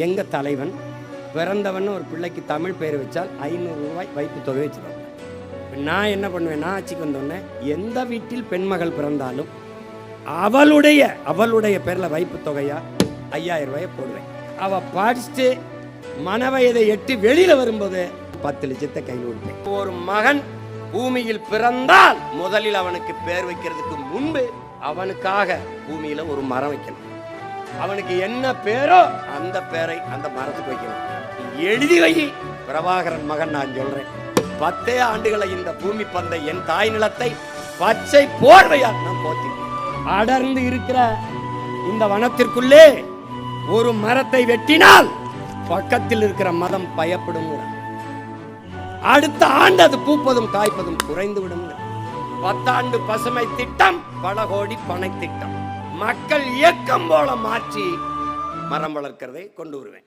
எங்கள் தலைவன் பிறந்தவன் ஒரு பிள்ளைக்கு தமிழ் பேர் வச்சால் 500 ரூபாய் வைப்பு தொகை வச்சுருவாங்க. நான் என்ன பண்ணுவேன், நான் ஆட்சிக்கு வந்தோடனே எந்த வீட்டில் பெண்மகள் பிறந்தாலும் அவளுடைய பேரில் வைப்பு தொகையாக 5000 ரூபாயை போடுவேன். அவள் படிச்சுட்டு மனவயதை எட்டி வெளியில் வரும்போது 10 லட்சத்தை கையில் விடுவேன். ஒரு மகன் பூமியில் பிறந்தால் முதலில் அவனுக்கு பேர் வைக்கிறதுக்கு முன்பு அவனுக்காக பூமியில் ஒரு மரம் வைக்கணும். அவனுக்கு என்ன பேரோ அந்த பேரை அந்த மரத்துக்கு வைக்கணும். எழுதி வை, பிரபாகரன் மகன் நான் சொல்றேன். 10 ஆண்டுகளை இந்த பூமி பந்தை என் தாய் நிலத்தை பச்சை போர்வையால் நான் போத்தி அடர்ந்து இருக்கிற இந்த வனத்திற்குள்ளே ஒரு மரத்தை வெட்டினால் பக்கத்தில் இருக்கிற மதம் பயப்படும். அடுத்த ஆண்டு அது பூப்பதும் காய்ப்பதும் குறைந்து விடும். 10 ஆண்டு பசுமை திட்டம், பல கோடி பனை திட்டம், மக்கள் இயக்கம் போல மாற்றி மரம் வளர்க்கிறதை கொண்டு வருவேன்.